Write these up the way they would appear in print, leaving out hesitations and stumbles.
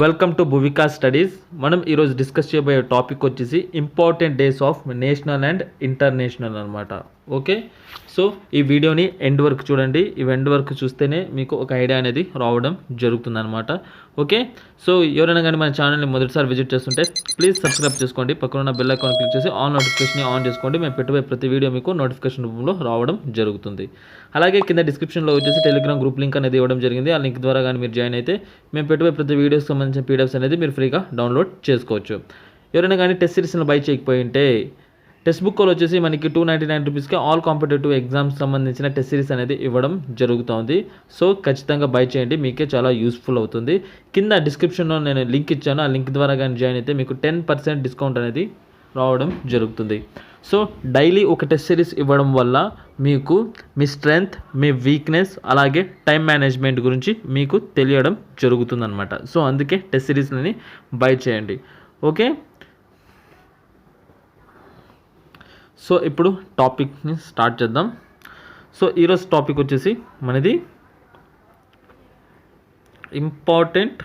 Welcome to భువికా studies. మనం ఈరోజు discuss చేయబోయే టాపిక్ వచ్చేసి important days of national and international అనమాట. ఓకే, సో ఈ వీడియోని ఎండ్ వరకు చూడండి. ఈ ఎండ్ వరకు చూస్తేనే మీకు ఒక ఐడియా అనేది రావడం జరుగుతుందన్నమాట. ఓకే, సో ఎవరైనా కానీ మన ఛానల్ని మొదటిసారి విజిట్ చేస్తుంటే ప్లీజ్ సబ్స్క్రైబ్ చేసుకోండి. పక్కన ఉన్న బెల్ ఐకాన్ క్లిక్ చేసి ఆల్ నోటిఫికేషన్ ఆన్ చేసుకోండి. మేము పెట్టబోయే ప్రతి వీడియో మీకు నోటిఫికేషన్ రూపంలో రావడం జరుగుతుంది. అలాగే కింద డిస్క్రిప్షన్లో వచ్చేసి టెలిగ్రామ్ గ్రూప్ లింక్ అనేది ఇవ్వడం జరిగింది. ఆ లింక్ ద్వారా కానీ మీరు జాయిన్ అయితే మేము పెట్టబోయే ప్రతి వీడియోకి సంబంధించిన పీడిఎఫ్స్ అనేది మీరు ఫ్రీగా డౌన్లోడ్ చేసుకోవచ్చు. ఎవరైనా కానీ టెస్ట్ సిరీస్ని బై చేయకపోయి ఉంటే టెక్స్ట్ బుక్లో వచ్చేసి మనకి 299 రూపీస్కి ఆల్ కాంపిటేటివ్ ఎగ్జామ్స్ సంబంధించిన టెస్ట్ సిరీస్ అనేది ఇవ్వడం జరుగుతుంది. సో ఖచ్చితంగా బై చేయండి, మీకే చాలా యూస్ఫుల్ అవుతుంది. కింద డిస్క్రిప్షన్లో నేను లింక్ ఇచ్చాను. ఆ లింక్ ద్వారా కానీ జాయిన్ అయితే మీకు 10% డిస్కౌంట్ అనేది రావడం జరుగుతుంది. సో డైలీ ఒక టెస్ట్ సిరీస్ ఇవ్వడం వల్ల మీకు మీ స్ట్రెంగ్త్, మీ వీక్నెస్, అలాగే టైం మేనేజ్మెంట్ గురించి మీకు తెలియడం జరుగుతుందన్నమాట. సో అందుకే టెస్ట్ సిరీస్ని బై చేయండి. ఓకే, సో ఇప్పుడు టాపిక్ని స్టార్ట్ చేద్దాం. సో ఈరోజు టాపిక్ వచ్చేసి మనది important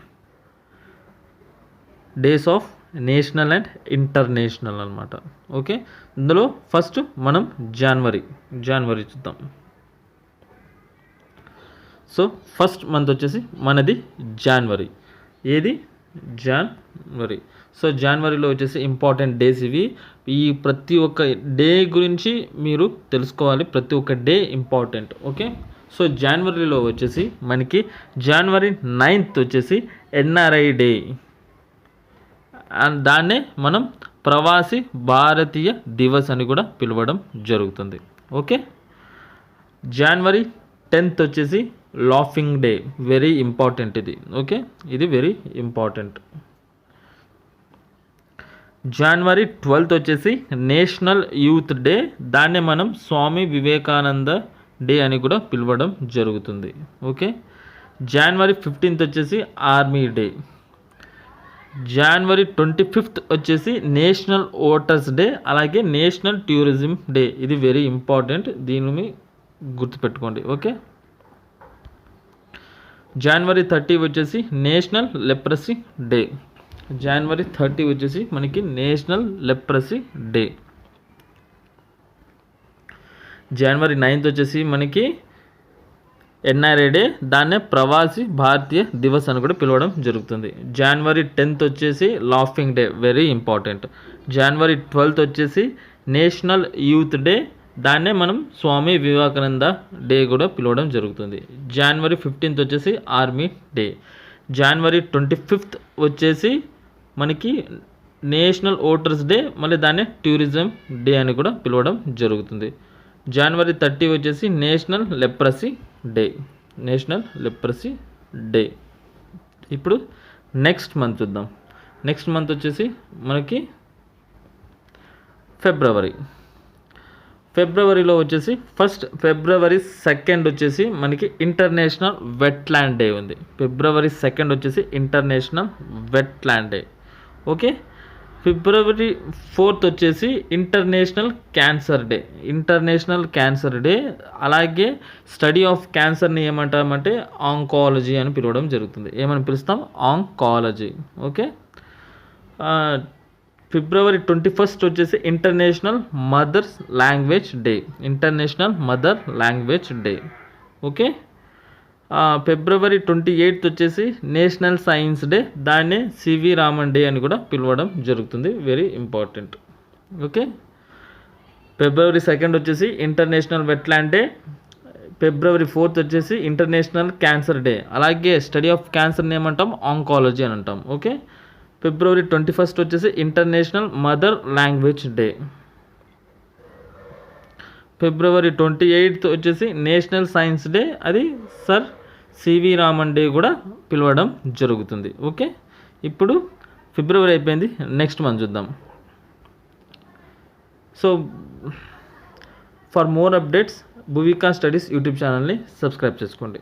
days of national and international అనమాట. ఓకే, ఇందులో ఫస్ట్ మనం జనవరి చూద్దాం. సో ఫస్ట్ మంత్ వచ్చేసి మనది జనవరి. ఏది? జనవరి. సో జనవరిలో వచ్చేసి ఇంపార్టెంట్ డేస్ ఇవి. ఈ ప్రతి ఒక్క డే గురించి మీరు తెలుసుకోవాలి. ప్రతి ఒక్క డే ఇంపార్టెంట్. ఓకే, సో జనవరిలో వచ్చేసి మనకి జనవరి 9th వచ్చేసి ఎన్ఆర్ఐ డే. అండ్ దాన్నే మనం ప్రవాసీ భారతీయ దివస్ అని కూడా పిలవడం జరుగుతుంది. ఓకే, జనవరి 10th వచ్చేసి లాఫింగ్ డే. వెరీ ఇంపార్టెంట్ ఇది. ఓకే, ఇది వెరీ ఇంపార్టెంట్. జనవరి 12th వచ్చేసి నేషనల్ యూత్ డే. దాన్నే మనం స్వామి వివేకానంద డే అని కూడా పిలవడం జరుగుతుంది. ఓకే, జనవరి 15th వచ్చేసి ఆర్మీ డే. జనవరి 25th వచ్చేసి నేషనల్ ఓటర్స్ డే, అలాగే నేషనల్ టూరిజం డే. ఇది వెరీ ఇంపార్టెంట్, దీనిని గుర్తుపెట్టుకోండి. ఓకే, జనవరి 30 వచ్చేసి నేషనల్ లెప్రసీ డే. జనవరి 30 వచ్చేసి మనకి నేషనల్ లెప్రసీ డే. జనవరి 9th వచ్చేసి మనకి ఎన్ఆర్ఐ డే. దాన్నే ప్రవాసీ భారతీయ దివస్ అని కూడా పిలవడం జరుగుతుంది. జనవరి 10th వచ్చేసి లాఫింగ్ డే. Very important. జనవరి 12th వచ్చేసి నేషనల్ యూత్ డే. దాన్నే మనం స్వామి వివేకానంద డే కూడా పిలవడం జరుగుతుంది. జనవరి 15th వచ్చేసి ఆర్మీ డే. జనవరి 25th వచ్చేసి మనకి నేషనల్ ఓటర్స్ డే, మళ్ళీ దాన్నే టూరిజం డే అని కూడా పిలవడం జరుగుతుంది. జనవరి 30 వచ్చేసి national leprosy day. National leprosy day. ఇప్పుడు నెక్స్ట్ మంత్ చూద్దాం. నెక్స్ట్ మంత్ వచ్చేసి మనకి ఫిబ్రవరిలో వచ్చేసి ఫస్ట్ February 2nd వచ్చేసి మనకి ఇంటర్నేషనల్ వెట్లాండ్ డే ఉంది. February 2nd వచ్చేసి international wetland day. Okay, February 4th వచ్చేసి international cancer day. International cancer day. అలాగే స్టడీ ఆఫ్ క్యాన్సర్ని ఏమంటామంటే ఆంకాలజీ అని పిలవడం జరుగుతుంది. ఏమని పిలుస్తాం? ఆంకాలజీ. ఓకే, February 21st వచ్చేసి international mothers language day. International mother language day. Okay, February 28th వచ్చేసి నేషనల్ సైన్స్ డే. దాన్నే సివి రామన్ డే అని కూడా పిలవడం జరుగుతుంది. Very important. Okay, February 2nd వచ్చేసి international wetland day. February 4th వచ్చేసి ఇంటర్నేషనల్ క్యాన్సర్ డే. అలాగే స్టడీ ఆఫ్ క్యాన్సర్ని ఏమంటాం? ఆంకాలజీ అని అంటాం. ఓకే, February 21st వచ్చేసి international mother language day. February 28th వచ్చేసి నేషనల్ సైన్స్ డే. అది సర్ సివి రామన్ డే కూడా పిలవడం జరుగుతుంది. ఓకే, ఇప్పుడు ఫిబ్రవరి అయిపోయింది. నెక్స్ట్ మంత్ చూద్దాం. So for more updates Bhuvika studies YouTube ఛానల్ని సబ్స్క్రైబ్ చేసుకోండి.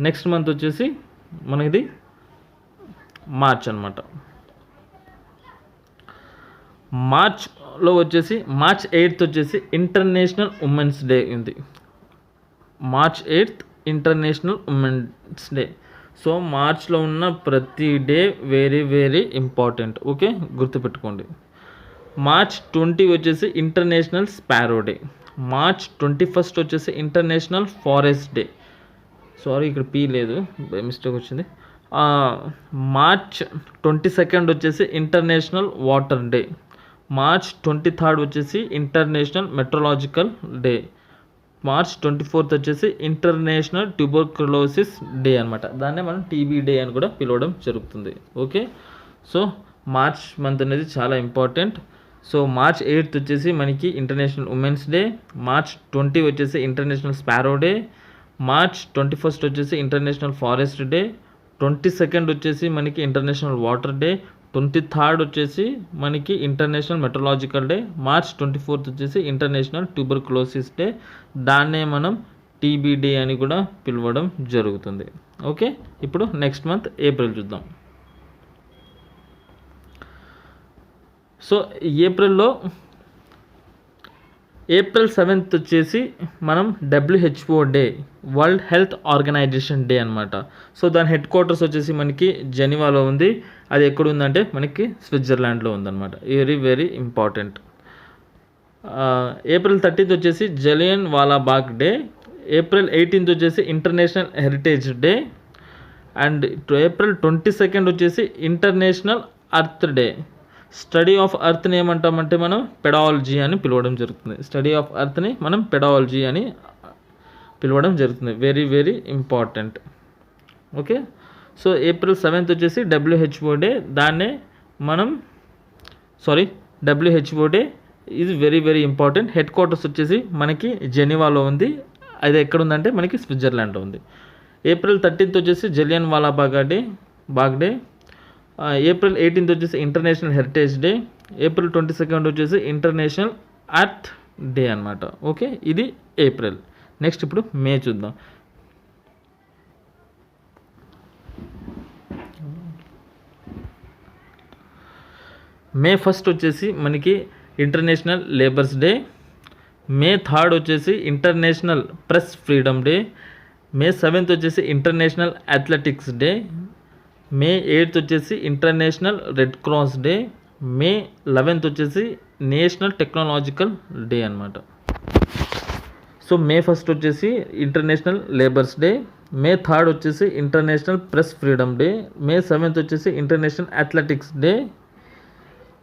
నెక్స్ట్ మంత్ వచ్చేసి మనది మార్చ్ అనమాట. మార్చ్లో వచ్చేసి March 8th వచ్చేసి ఇంటర్నేషనల్ ఉమెన్స్ డే ఉంది. March 8th international women's day. So మార్చ్లో ఉన్న ప్రతి day very very important. Okay, గుర్తుపెట్టుకోండి. మార్చ్ 20 వచ్చేసి ఇంటర్నేషనల్ స్పారో డే. మార్చ్ 21 వచ్చేసి ఇంటర్నేషనల్ ఫారెస్ట్ డే. సారీ, ఇక్కడ పీ లేదు, మిస్టేక్ వచ్చింది. మార్చ్ 22 వచ్చేసి ఇంటర్నేషనల్ వాటర్ డే. మార్చ్ 23 వచ్చేసి ఇంటర్నేషనల్ మెట్రలాజికల్ డే. మార్చ్ 24 వచ్చేసి ఇంటర్నేషనల్ ట్యూబర్క్యులోసిస్ డే అనమాట. దాన్నే మనం టీబీ డే అని కూడా పిలవడం జరుగుతుంది. ఓకే, సో మార్చ్ మంత్ అనేది చాలా ఇంపార్టెంట్. సో మార్చ్ 8 వచ్చేసి మనకి ఇంటర్నేషనల్ ఉమెన్స్ డే. మార్చ్ 20 వచ్చేసి ఇంటర్నేషనల్ స్పారో డే. మార్చ్ 21 వచ్చేసి ఇంటర్నేషనల్ ఫారెస్ట్ డే. 22 వచ్చేసి మనకి ఇంటర్నేషనల్ వాటర్ డే. 23 వచ్చేసి మనకి ఇంటర్నేషనల్ మెట్రలాజికల్ డే. మార్చ్ 24 వచ్చేసి ఇంటర్నేషనల్ ట్యూబర్క్యులోసిస్ డే. దాన్నే మనం టీబీ డే అని కూడా పిలవడం జరుగుతుంది. ఓకే, ఇప్పుడు నెక్స్ట్ మంత్ ఏప్రిల్ చూద్దాం. సో ఏప్రిల్ 7th వచ్చేసి మనం WHO day, world health organisation day అనమాట. సో దాని హెడ్ క్వార్టర్స్ వచ్చేసి మనకి జెనీవాలో ఉంది. అది ఎక్కడ ఉందంటే మనకి స్విట్జర్లాండ్లో ఉందన్నమాట. Very very important. April 30th వచ్చేసి Jallian Walabagh day. April 18th వచ్చేసి international heritage day. And April 22nd వచ్చేసి international earth day. Study of అర్త్ని ఏమంటామంటే మనం పెడాలజీ అని పిలవడం జరుగుతుంది. స్టడీ ఆఫ్ అర్త్ని మనం పెడాలజీ అని పిలవడం జరుగుతుంది. Very very important. Okay, so April 7th వచ్చేసి WHO డే. దాన్నే మనం WHO day is very very important. Head quarters వచ్చేసి మనకి జెనీవాలో ఉంది. అది ఎక్కడ ఉందంటే మనకి స్విట్జర్లాండ్లో ఉంది. ఏప్రిల్ 13th వచ్చేసి Jallian Walabagh day. April 18th వచ్చేసి international heritage day. April 22nd వచ్చేసి ఇంటర్నేషనల్ అర్త్ డే అనమాట. ఓకే, ఇది ఏప్రిల్. నెక్స్ట్ ఇప్పుడు మే చూద్దాం. మే 1st వచ్చేసి మనకి ఇంటర్నేషనల్ లేబర్స్ డే. మే 3rd వచ్చేసి ఇంటర్నేషనల్ ప్రెస్ ఫ్రీడమ్ డే. మే 7th వచ్చేసి ఇంటర్నేషనల్ అథ్లెటిక్స్ డే. మే 8th వచ్చేసి ఇంటర్నేషనల్ రెడ్ క్రాస్ డే. మే 11th వచ్చేసి నేషనల్ టెక్నాలజికల్ డే అనమాట. సో మే 1st వచ్చేసి ఇంటర్నేషనల్ లేబర్స్ డే. మే 3rd వచ్చేసి ఇంటర్నేషనల్ ప్రెస్ ఫ్రీడమ్ డే. మే 7th వచ్చేసి international athletics day.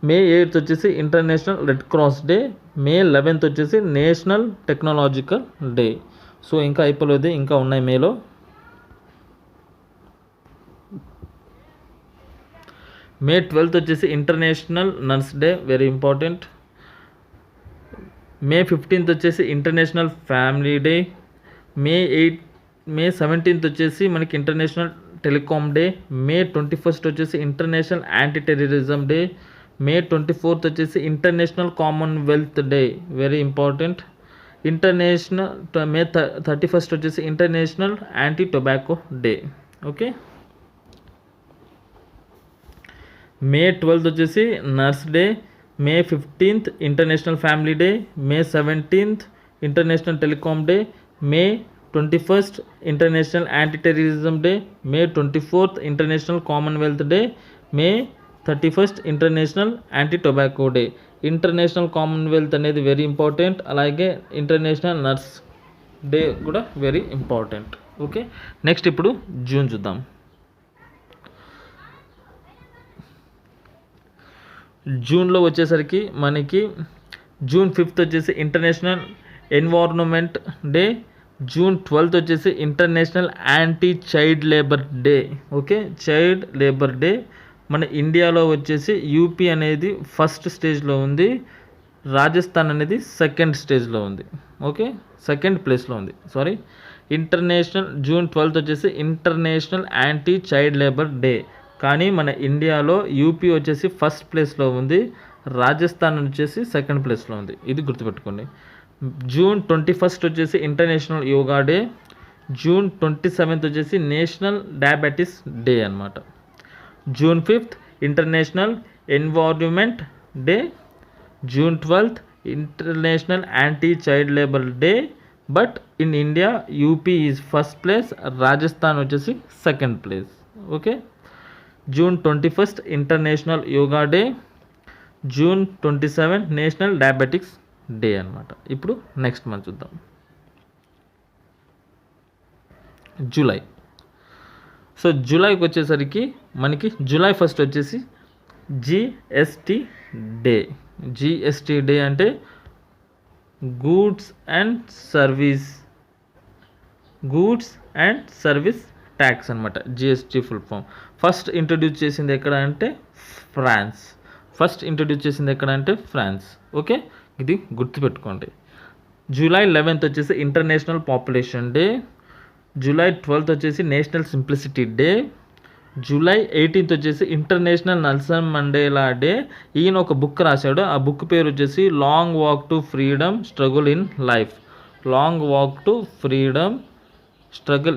మే 8th వచ్చేసి international red cross day. మే 11th వచ్చేసి national technological day. So ఇంకా అయిపోలేదు, ఇంకా ఉన్నాయి మేలో. మే 12th వచ్చేసి international nurse day, very important. May 15th వచ్చేసి international family day. May 17th వచ్చేసి మనకి international telecom day. May 21st వచ్చేసి international anti terrorism day. May 24th వచ్చేసి international commonwealth day, very important. May 31st వచ్చేసి international anti tobacco day. Okay, May 12th వచ్చేసి nurse day. May 15th international family day. May 17th international telecom day. May 21st international anti terrorism day. May 24th international commonwealth day. May 31st international anti tobacco day. International commonwealth అనేది very important. అలాగే international nurse day కూడా very important. Okay, next ఇప్పుడు June చూద్దాం. జూన్లో వచ్చేసరికి మనకి June 5th వచ్చేసి international environment day. June 12th వచ్చేసి international anti child labour day. Okay, child labour day. మన ఇండియాలో వచ్చేసి యూపీ అనేది ఫస్ట్ స్టేజ్లో ఉంది. రాజస్థాన్ అనేది సెకండ్ స్టేజ్లో ఉంది. ఓకే, సెకండ్ ప్లేస్లో ఉంది. జూన్ 12th వచ్చేసి international anti child labour day. కానీ మన ఇండియాలో యూపీ వచ్చేసి ఫస్ట్ ప్లేస్లో ఉంది. రాజస్థాన్ వచ్చేసి సెకండ్ ప్లేస్లో ఉంది. ఇది గుర్తుపెట్టుకోండి. జూన్ 21st వచ్చేసి international yoga day. June 27th వచ్చేసి నేషనల్ డయాబెటీస్ డే అనమాట. June 5th international environment day. June 12th international anti child labour day. But in India UP is first place, Rajasthan వచ్చేసి second place. Okay. June 21st international yoga day, June 27 national diabetics day అనమాట. ఇప్పుడు next month చూద్దాం. July. సో జూలైకి వచ్చేసరికి మనకి July 1 వచ్చేసి GST day. GST day అంటే గూడ్స్ అండ్ సర్వీస్ ట్యాక్స్ అనమాట. GST full form. First introduce చేసింది ఎక్కడ అంటే ఫ్రాన్స్. ఓకే, ఇది గుర్తుపెట్టుకోండి. జూలై 11th వచ్చేసి international population day. July 12th వచ్చేసి national simplicity day. July 18th వచ్చేసి ఇంటర్నేషనల్ నెల్సన్ మండేలా డే. ఈయన ఒక బుక్ రాశాడు, ఆ బుక్ పేరు వచ్చేసి long walk to freedom struggle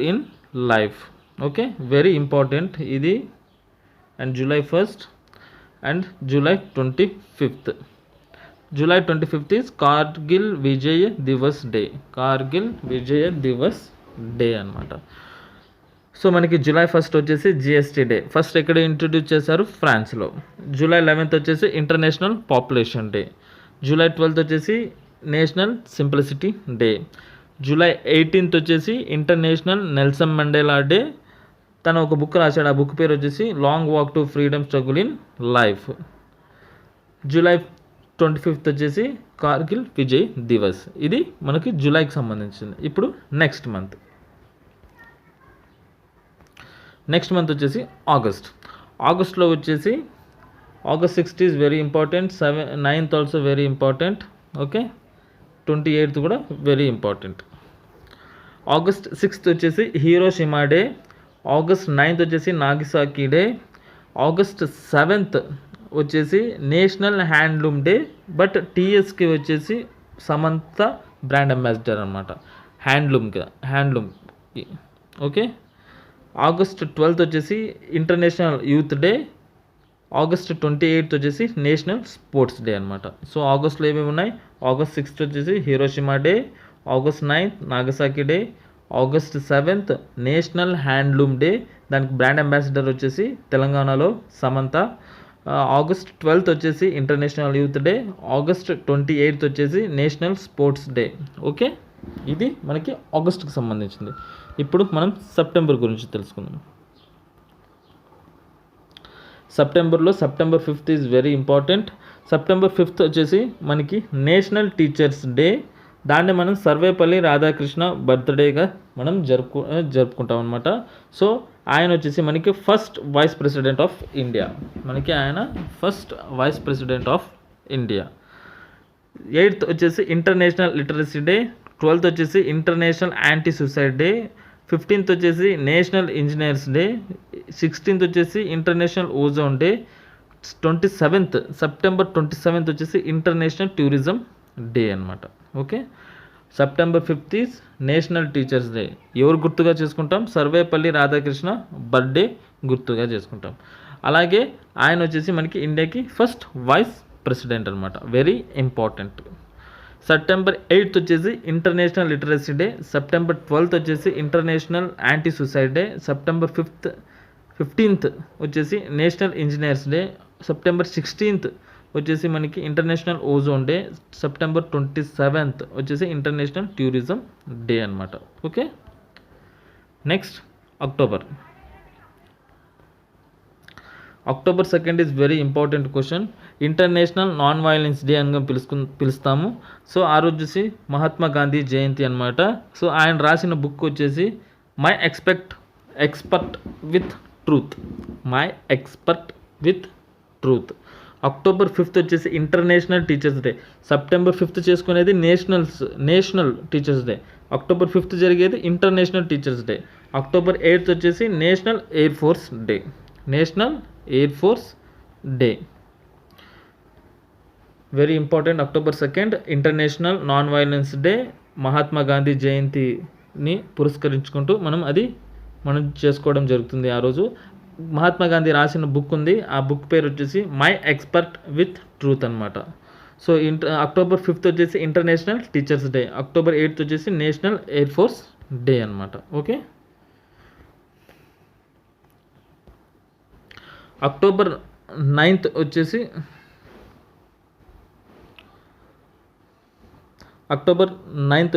in life. Okay, very important ఇది. And July 1st and July 25th. July 25th is Kargil Vijay Diwas day అనమాట. So మనకి జూలై 1st వచ్చేసి జిఎస్టీ డే. ఫస్ట్ ఎక్కడ ఇంట్రడ్యూస్ చేశారు? ఫ్రాన్స్లో. జూలై 11th వచ్చేసి international population day. July 12th వచ్చేసి national simplicity day. July 18th వచ్చేసి ఇంటర్నేషనల్ నెల్సన్ మండేలా డే. తను ఒక బుక్ రాశాడు, ఆ బుక్ పేరు వచ్చేసి long walk to freedom struggle in life. July 25th వచ్చేసి కార్గిల్ విజయ్ దివస్. ఇది మనకి జూలైకి సంబంధించింది. ఇప్పుడు నెక్స్ట్ మంత్ వచ్చేసి ఆగస్ట్లో వచ్చేసి August 6th is very important. 9th also very important. Okay, 28th కూడా వెరీ ఇంపార్టెంట్. ఆగస్ట్ 6th వచ్చేసి హీరోషిమా డే. ఆగస్ట్ 9th వచ్చేసి నాగిసాకి డే. ఆగస్ట్ 7th వచ్చేసి నేషనల్ హ్యాండ్లూమ్ డే. బట్ టీఎస్కి వచ్చేసి సమంత బ్రాండ్ అంబాసిడర్ అనమాట హ్యాండ్లూమ్కి. ఓకే. ఆగస్ట్ 12th వచ్చేసి international youth day. August 28th వచ్చేసి national sports day అనమాట. So ఆగస్ట్లో ఏమేమి ఉన్నాయి? ఆగస్ట్ 6th వచ్చేసి Hiroshima day. August 9th Nagasaki day. August 7th national handloom day, దానికి బ్రాండ్ అంబాసిడర్ వచ్చేసి తెలంగాణలో సమంత. ఆగస్ట్ 12th వచ్చేసి international youth day. August 28th వచ్చేసి నేషనల్ స్పోర్ట్స్ డే. ఓకే, ఇది మనకి ఆగస్ట్కి సంబంధించింది. ఇప్పుడు మనం సెప్టెంబర్ గురించి తెలుసుకుందాం. September 5th is very important. September 5th వచ్చేసి మనకి నేషనల్ టీచర్స్ డే. దాన్ని మనం సర్వేపల్లి రాధాకృష్ణ బర్త్డేగా మనం జరుపుకుంటాం అనమాట. సో ఆయన వచ్చేసి మనకి first vice president of India. 8th వచ్చేసి ఇంటర్నేషనల్ లిటరసీ డే. 12th వచ్చేసి international anti suicide day. 15th వచ్చేసి నేషనల్ ఇంజనీర్స్ డే. 16th వచ్చేసి international ozone day. September 27th వచ్చేసి ఇంటర్నేషనల్ టూరిజం డే అనమాట. Okay, September 5th is national teachers day. ఎవరు గుర్తుగా చేసుకుంటాం? Sarvepalli Radhakrishna birthday గుర్తుగా చేసుకుంటాం. అలాగే ఆయన వచ్చేసి మనకి ఇండియాకి ఫస్ట్ వైస్ ప్రెసిడెంట్ అనమాట. Very important. సెప్టెంబర్ 8th వచ్చేసి international literacy day. September 12th వచ్చేసి international anti suicide day. September 15th వచ్చేసి national engineers day. September 16th వచ్చేసి మనకి international ozone day. September 27th వచ్చేసి ఇంటర్నేషనల్ టూరిజం డే అనమాట. Okay, next October 2nd is very important question. International non violence day అని పిలుస్తాము. So ఆ రోజు వచ్చేసి మహాత్మా గాంధీ జయంతి అనమాట. సో ఆయన రాసిన బుక్ వచ్చేసి my expert with truth. October 5th వచ్చేసి international teachers day. September 5th చేసుకునేది national teachers day. October 5th జరిగేది international teachers day. October 8th వచ్చేసి national air force day. Very important. October 2nd international non violence day. Mahatma Gandhi జయంతిని పురస్కరించుకుంటూ మనం చేసుకోవడం జరుగుతుంది. ఆ రోజు మహాత్మా గాంధీ రాసిన బుక్ ఉంది, ఆ బుక్ పేరు వచ్చేసి మై ఎక్స్పర్ట్ విత్ ట్రూత్ అనమాట. సో అక్టోబర్ 5th వచ్చేసి international teachers day, October 8th వచ్చేసి నేషనల్ ఎయిర్ ఫోర్స్ డే అనమాట. ఓకే, అక్టోబర్ 9th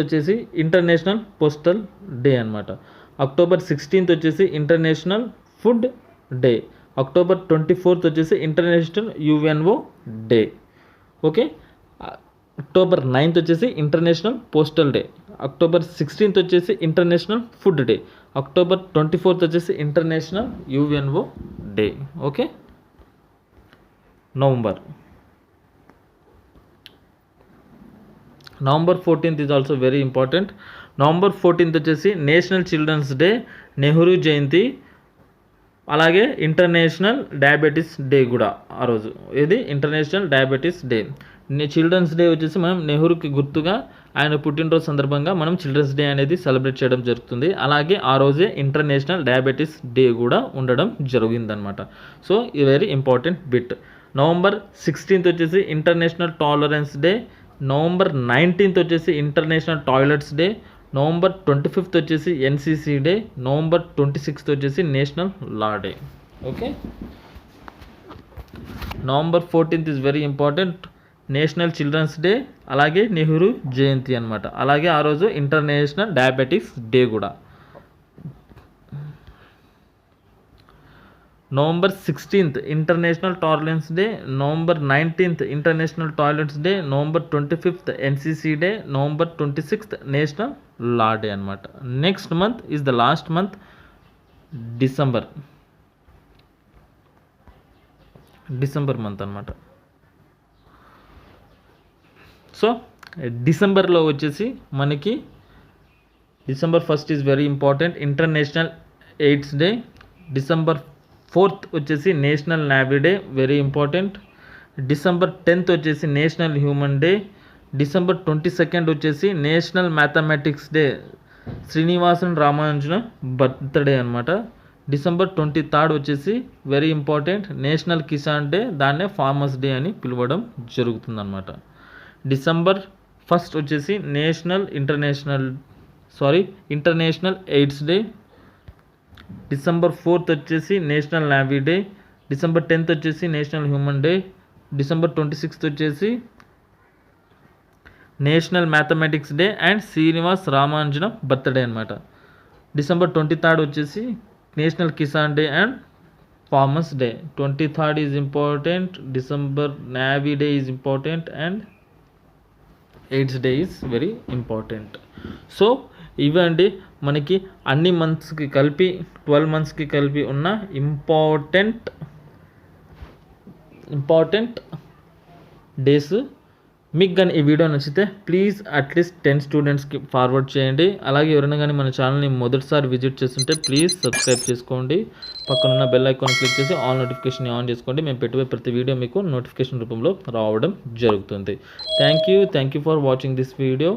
వచ్చేసి ఇంటర్నేషనల్ పోస్టల్ డే అనమాట. అక్టోబర్ 16th వచ్చేసి international food day, October 24th వచ్చేసి international UNO day. Okay, October 9th వచ్చేసి international postal day, October 16th వచ్చేసి international food day, October 24th వచ్చేసి international UNO day. Okay, November 14th is also very important. November 14th వచ్చేసి national children's day, Nehru Jayanti, అలాగే international diabetes day కూడా ఆ రోజు. ఇది international diabetes day. Children's day వచ్చేసి మనం నెహ్రూకి గుర్తుగా ఆయన పుట్టినరోజు సందర్భంగా మనం చిల్డ్రన్స్ డే అనేది సెలబ్రేట్ చేయడం జరుగుతుంది. అలాగే ఆ రోజే ఇంటర్నేషనల్ డయాబెటీస్ డే కూడా ఉండడం జరిగిందనమాట. సో ఇది very important bit. November 16th వచ్చేసి international tolerance day, November 19th వచ్చేసి international toilets day, November 25th వచ్చేసి ఎన్సిసి డే, నవంబర్ 26th వచ్చేసి national law day. Okay, November 14th is very important, national children's day, అలాగే నెహ్రూ జయంతి అనమాట. అలాగే ఆ రోజు international diabetics day కూడా. November 16th international tolerance day, November 19th international toilets day, November 25th NCC day, November 26th national law day అనమాట. Next month is the last month, December month అనమాట. So డిసెంబర్లో వచ్చేసి మనకి December 1st is very important, international AIDS day, December 4th వచ్చేసి national navy day, very important. December 10th వచ్చేసి national human day, December 22nd వచ్చేసి national mathematics day, Srinivasan Ramanujan birthday అనమాట. December 23rd వచ్చేసి very important, national Kisan day, దాన్నే farmers day అని పిలవడం జరుగుతుందన్నమాట. December 1st వచ్చేసి international AIDS day, December 4th వచ్చేసి national navy day, December 10th వచ్చేసి national human day, December 26th వచ్చేసి national mathematics day and Srinivas Ramanujan birthday అనమాట. డిసెంబర్ 23rd వచ్చేసి national Kisan day and farmers day. 23rd is important, December navy day is important and AIDS day is very important. So ఇవండి మనకి అన్ని మంత్స్కి కలిపి 12 monthsకి కలిపి ఉన్న ఇంపార్టెంట్ డేస్. మీకు కానీ ఈ వీడియో నచ్చితే ప్లీజ్ అట్లీస్ట్ 10 స్టూడెంట్స్కి ఫార్వర్డ్ చేయండి. అలాగే ఎవరైనా కానీ మన ఛానల్ని మొదటిసారి విజిట్ చేస్తుంటే ప్లీజ్ సబ్స్క్రైబ్ చేసుకోండి, పక్కనున్న బెల్ ఐకాన్ క్లిక్ చేసి ఆల్ నోటిఫికేషన్ ఆన్ చేసుకోండి. మేము పెట్టే ప్రతి వీడియో మీకు నోటిఫికేషన్ రూపంలో రావడం జరుగుతుంది. Thank you for watching this video.